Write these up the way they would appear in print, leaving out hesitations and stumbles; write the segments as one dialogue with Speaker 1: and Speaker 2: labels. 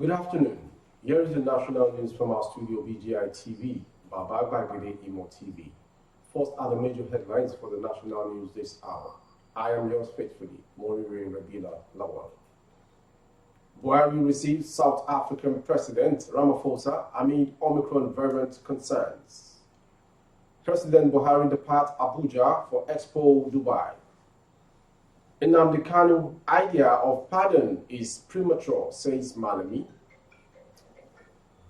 Speaker 1: Good afternoon. Here is the national news from our studio BGI TV, Baba Bagede Imo TV. First are the major headlines for the national news this hour. I am yours faithfully, Morire Rabila Lawal. Buhari received South African President Ramaphosa amid Omicron variant concerns. President Buhari departs Abuja for Expo Dubai. Nnamdi Kanu idea of pardon is premature, says Malami.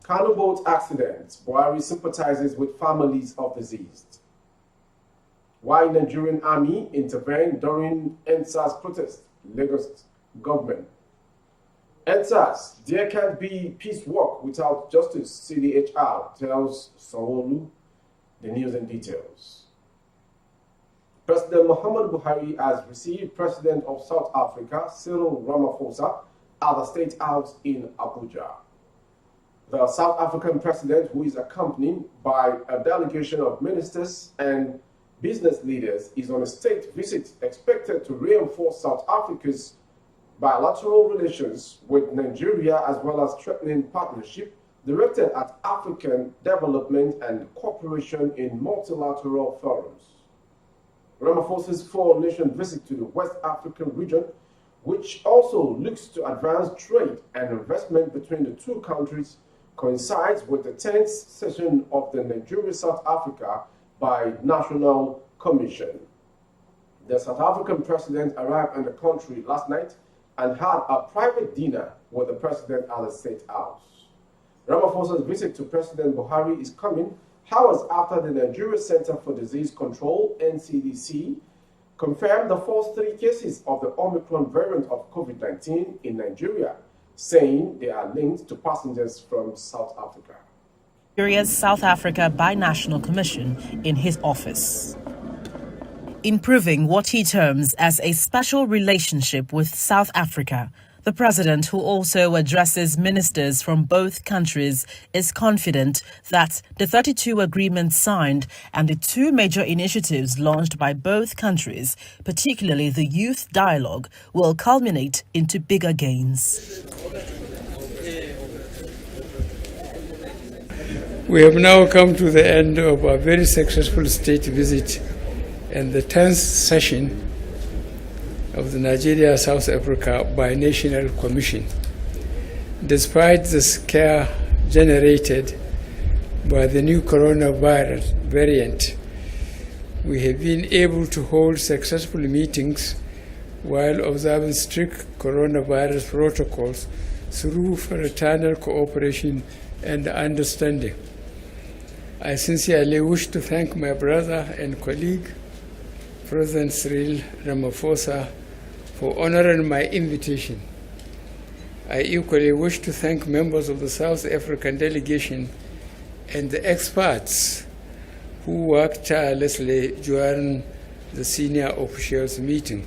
Speaker 1: Kano boat accident. Buhari sympathizes with families of deceased. Why Nigerian army intervened during EndSARS protest? Lagos government. EndSARS, there can't be peace work without justice, CDHR, tells Sanwo-Olu. The news and details. President Muhammadu Buhari has received President of South Africa, Cyril Ramaphosa, at the State House in Abuja. The South African president, who is accompanied by a delegation of ministers and business leaders, is on a state visit expected to reinforce South Africa's bilateral relations with Nigeria, as well as strengthening partnership directed at African development and cooperation in multilateral forums. Ramaphosa's four-nation visit to the West African region, which also looks to advance trade and investment between the two countries, coincides with the 10th session of the Nigeria-South Africa Bi-National Commission. The South African president arrived in the country last night and had a private dinner with the president at the State House. Ramaphosa's visit to President Buhari is coming hours after the Nigeria Center for Disease Control, NCDC, confirmed the first 3 cases of the Omicron variant of COVID-19 in Nigeria, saying they are linked to passengers from South Africa.
Speaker 2: Nigeria's South Africa Binational Commission in his office. Improving what he terms as a special relationship with South Africa, the president, who also addresses ministers from both countries, is confident that the 32 agreements signed and the 2 major initiatives launched by both countries, particularly the youth dialogue, will culminate into bigger gains.
Speaker 3: We have now come to the end of a very successful state visit and the 10th session of the Nigeria-South Africa Binational Commission. Despite the scare generated by the new coronavirus variant, we have been able to hold successful meetings while observing strict coronavirus protocols through fraternal cooperation and understanding. I sincerely wish to thank my brother and colleague, President Cyril Ramaphosa, for honoring my invitation. I equally wish to thank members of the South African delegation and the experts who worked tirelessly during the senior officials meeting.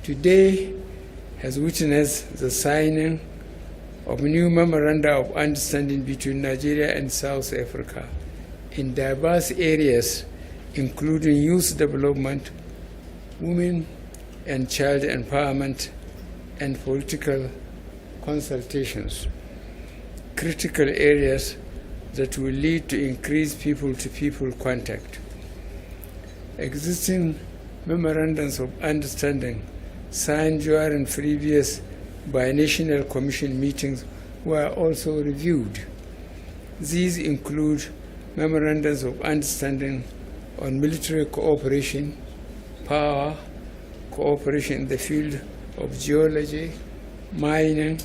Speaker 3: Today has witnessed the signing of a new memoranda of understanding between Nigeria and South Africa in diverse areas, including youth development, women and child empowerment, and political consultations, critical areas that will lead to increased people-to-people contact. Existing memorandums of understanding signed during previous binational commission meetings were also reviewed. These include memorandums of understanding on military cooperation, power, cooperation in the field of geology, mining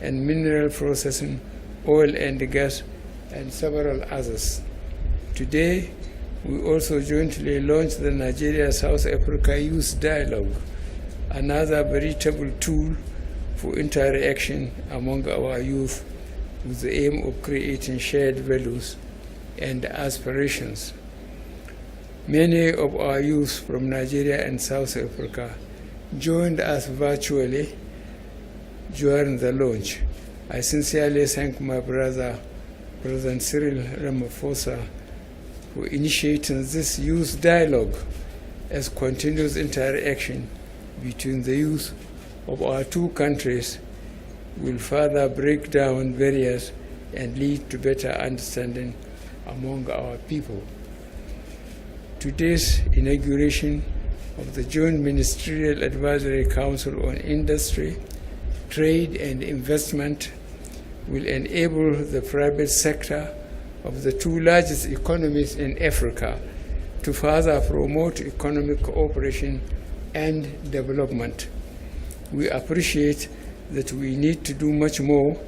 Speaker 3: and mineral processing, oil and gas, and several others. Today, we also jointly launched the Nigeria-South Africa Youth Dialogue, another veritable tool for interaction among our youth with the aim of creating shared values and aspirations. Many of our youth from Nigeria and South Africa joined us virtually during the launch. I sincerely thank my brother, President Cyril Ramaphosa, for initiating this youth dialogue as continuous interaction between the youth of our 2 countries will further break down barriers and lead to better understanding among our people. Today's inauguration of the Joint Ministerial Advisory Council on Industry, Trade and Investment will enable the private sector of the two largest economies in Africa to further promote economic cooperation and development. We appreciate that we need to do much more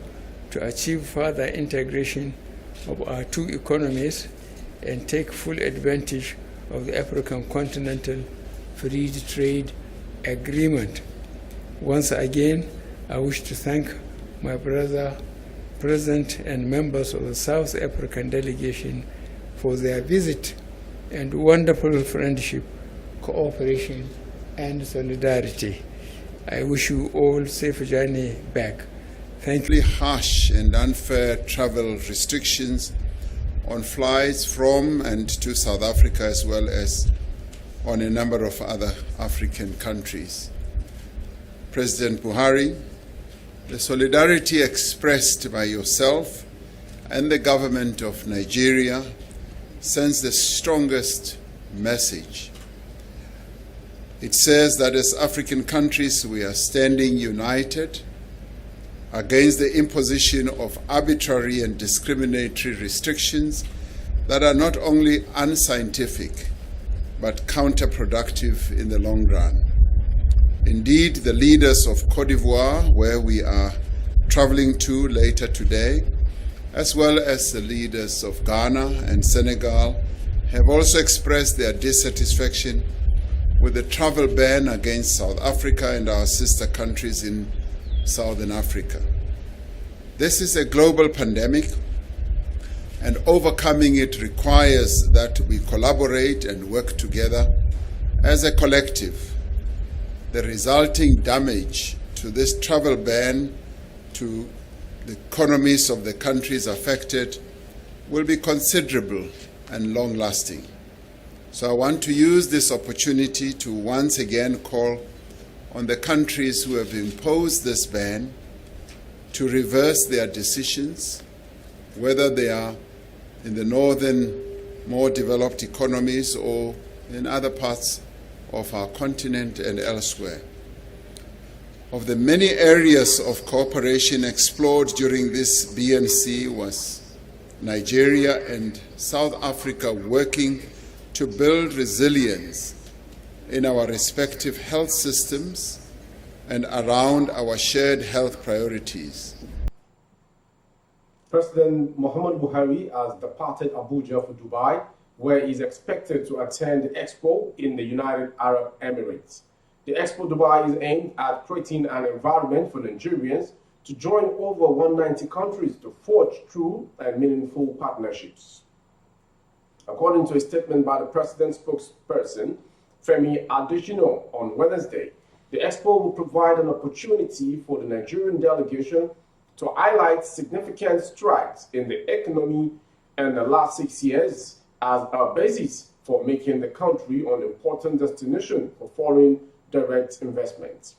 Speaker 3: to achieve further integration of our two economies and take full advantage of the African Continental Free Trade Agreement. Once again, I wish to thank my brother, President, and members of the South African delegation for their visit and wonderful friendship, cooperation, and solidarity. I wish you all safe journey back. Thank you.
Speaker 4: Harsh and unfair travel restrictions on flights from and to South Africa, as well as on a number of other African countries. President Buhari, the solidarity expressed by yourself and the government of Nigeria sends the strongest message. It says that as African countries, we are standing united against the imposition of arbitrary and discriminatory restrictions that are not only unscientific, but counterproductive in the long run. Indeed, the leaders of Côte d'Ivoire, where we are traveling to later today, as well as the leaders of Ghana and Senegal, have also expressed their dissatisfaction with the travel ban against South Africa and our sister countries in Southern Africa. This is a global pandemic, and overcoming it requires that we collaborate and work together as a collective. The resulting damage to this travel ban to the economies of the countries affected will be considerable and long-lasting. So I want to use this opportunity to once again call on the countries who have imposed this ban to reverse their decisions, whether they are in the northern, more developed economies or in other parts of our continent and elsewhere. Of the many areas of cooperation explored during this BNC was Nigeria and South Africa working to build resilience in our respective health systems and around our shared health priorities.
Speaker 1: President Muhammadu Buhari has departed Abuja for Dubai, where he is expected to attend the Expo in the United Arab Emirates. The Expo Dubai is aimed at creating an environment for Nigerians to join over 190 countries to forge true and meaningful partnerships. According to a statement by the president's spokesperson, Femi Adesina, on Wednesday, the Expo will provide an opportunity for the Nigerian delegation to highlight significant strides in the economy in the last 6 years as a basis for making the country an important destination for foreign direct investment.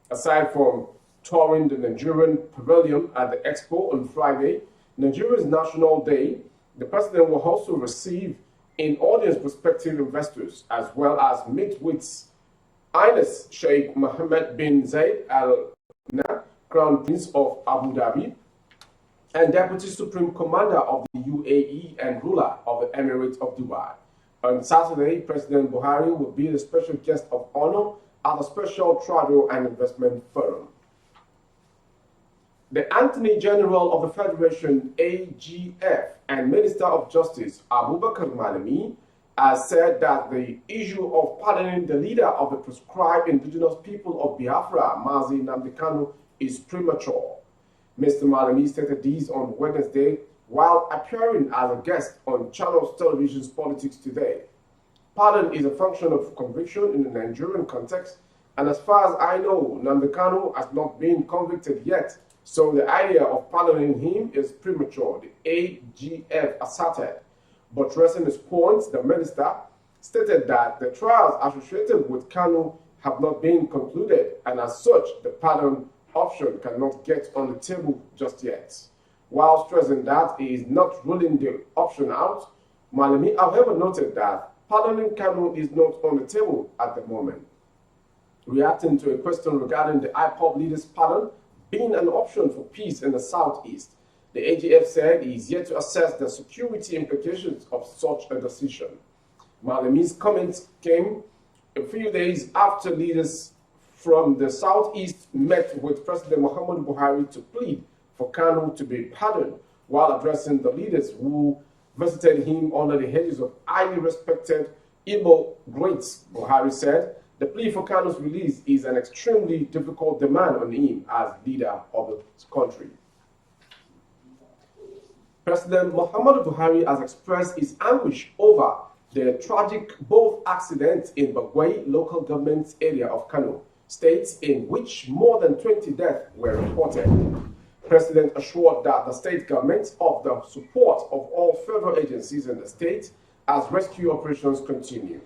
Speaker 1: Aside from touring the Nigerian pavilion at the Expo on Friday, Nigeria's National Day, the president will also receive in-audience prospective investors as well as meet with Highness Sheikh Mohammed bin Zayed Al Nahyan, Crown Prince of Abu Dhabi, and Deputy Supreme Commander of the UAE and ruler of the Emirates of Dubai. On Saturday, President Buhari will be the special guest of honor at the Special Travel and Investment Forum. The Attorney General of the Federation, AGF, and Minister of Justice, Abubakar Malami, has said that the issue of pardoning the leader of the proscribed indigenous people of Biafra, Nnamdi Kanu, is premature. Mr. Malami stated this on Wednesday while appearing as a guest on Channels Television's Politics Today. Pardon is a function of conviction in the Nigerian context, and as far as I know, Nnamdi Kanu has not been convicted yet, so the idea of pardoning him is premature, the AGF asserted. Buttressing his points, the minister stated that the trials associated with Kanu have not been concluded, and as such, the pardon option cannot get on the table just yet. While stressing that he is not ruling the option out, Malami, however, noted that pardoning Kano is not on the table at the moment. Reacting to a question regarding the IPOB leader's pardon being an option for peace in the southeast, the AGF said he is yet to assess the security implications of such a decision. Malami's comments came a few days after leaders from the southeast met with President Muhammadu Buhari to plead for Kanu to be pardoned while addressing the leaders who visited him under the hedges of highly respected Igbo greats. Buhari said the plea for Kanu's release is an extremely difficult demand on him as leader of the country. President Muhammadu Buhari has expressed his anguish over the tragic boat accident in Bagwai local government area of Kano, states in which more than 20 deaths were reported. President assured that the state government of the support of all federal agencies in the state as rescue operations continue.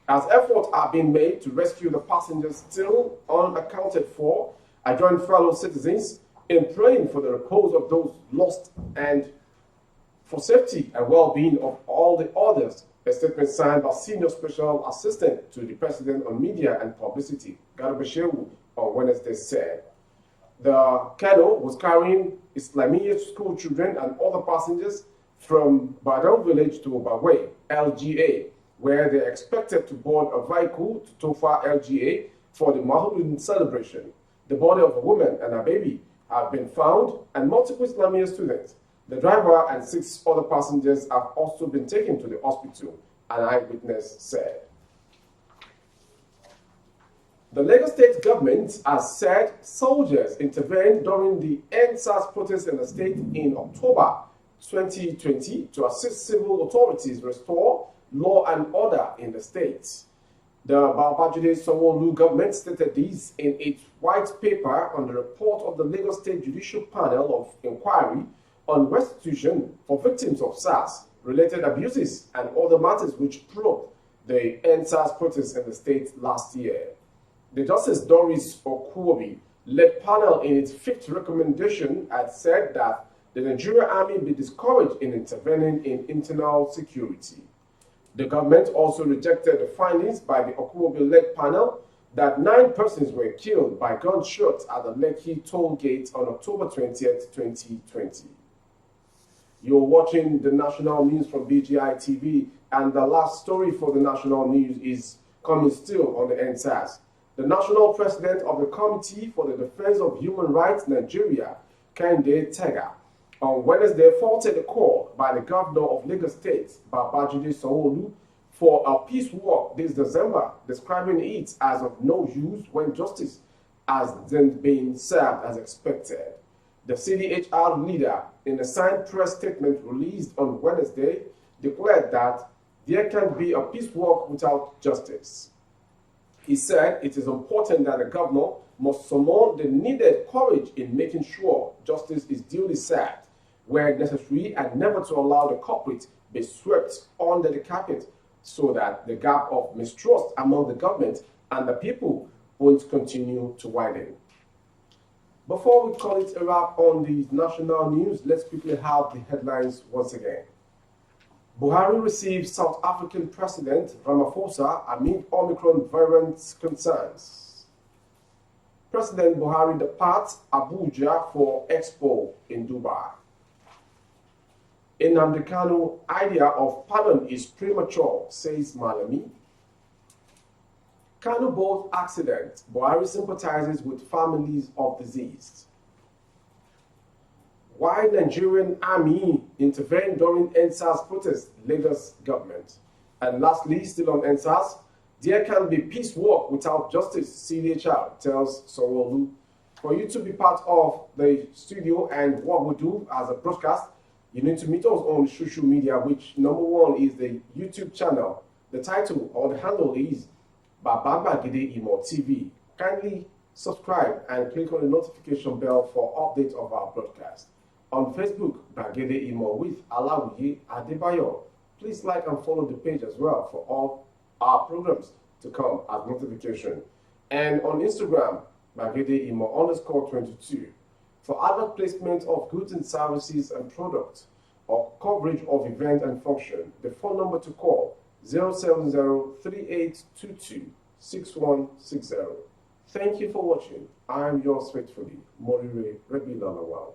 Speaker 1: As efforts are being made to rescue the passengers still unaccounted for, I join fellow citizens in praying for the repose of those lost and for safety and well-being of all the others. A statement signed by Senior Special Assistant to the President on Media and Publicity, Garba Shehu, on Wednesday said. The Kano was carrying Islamiyah school children and other passengers from Badal village to Bagwai, LGA, where they expected to board a vehicle to Tofa, LGA, for the Maulud celebration. The body of a woman and a baby have been found, and multiple Islamiyah students. The driver and 6 other passengers have also been taken to the hospital, an eyewitness said. The Lagos State government has said soldiers intervened during the EndSARS protest in the state in October 2020 to assist civil authorities restore law and order in the state. The Babajide Sanwo-Olu government stated this in its white paper on the report of the Lagos State Judicial Panel of Inquiry on restitution for victims of SARS-related abuses and other matters which probed the EndSARS protests in the state last year. The Justice Doris Okuobi-led panel in its 5th recommendation had said that the Nigerian Army be discouraged in intervening in internal security. The government also rejected the findings by the Okuobi-led panel that 9 persons were killed by gunshots at the Lekki toll gate on October 20th, 2020. You're watching the national news from BGI TV, and the last story for the national news is coming still on the EndSARS. The national president of the Committee for the Defense of Human Rights Nigeria, Kende Tega, on Wednesday faulted the call by the governor of Lagos State, Babajide Sanwo-Olu, for a peace walk this December, describing it as of no use when justice hasn't been served as expected. The CDHR leader, in a signed press statement released on Wednesday, declared that there can be a peace walk without justice. He said it is important that the governor must summon the needed courage in making sure justice is duly served where necessary and never to allow the culprit be swept under the carpet so that the gap of mistrust among the government and the people won't continue to widen. Before we call it a wrap on the national news, let's quickly have the headlines once again. Buhari receives South African President Ramaphosa amid Omicron variant concerns. President Buhari departs Abuja for Expo in Dubai. Nnamdi Kanu idea of pardon is premature, says Malami. Kano boat accident, Buhari sympathizes with families of deceased. Why Nigerian Army intervened during EndSARS protest, Lagos government. And lastly, still on EndSARS, there can be peace walk without justice, CDHR tells Sanwo-Olu. For you to be part of the studio and what we do as a broadcast, you need to meet us on social media, which number 1 is the YouTube channel. The title or the handle is Babagide Imo TV. Kindly subscribe and click on the notification bell for updates of our broadcast. On Facebook, Bagede Imo with Alawiye Adebayo. Please like and follow the page as well for all our programs to come as notification. And on Instagram, Bagede Imo_22. For advert placement of goods and services and products or coverage of event and function, the phone number to call 070-3822-6160. Thank you for watching. I am yours faithfully, Morire Rebi Lalawal.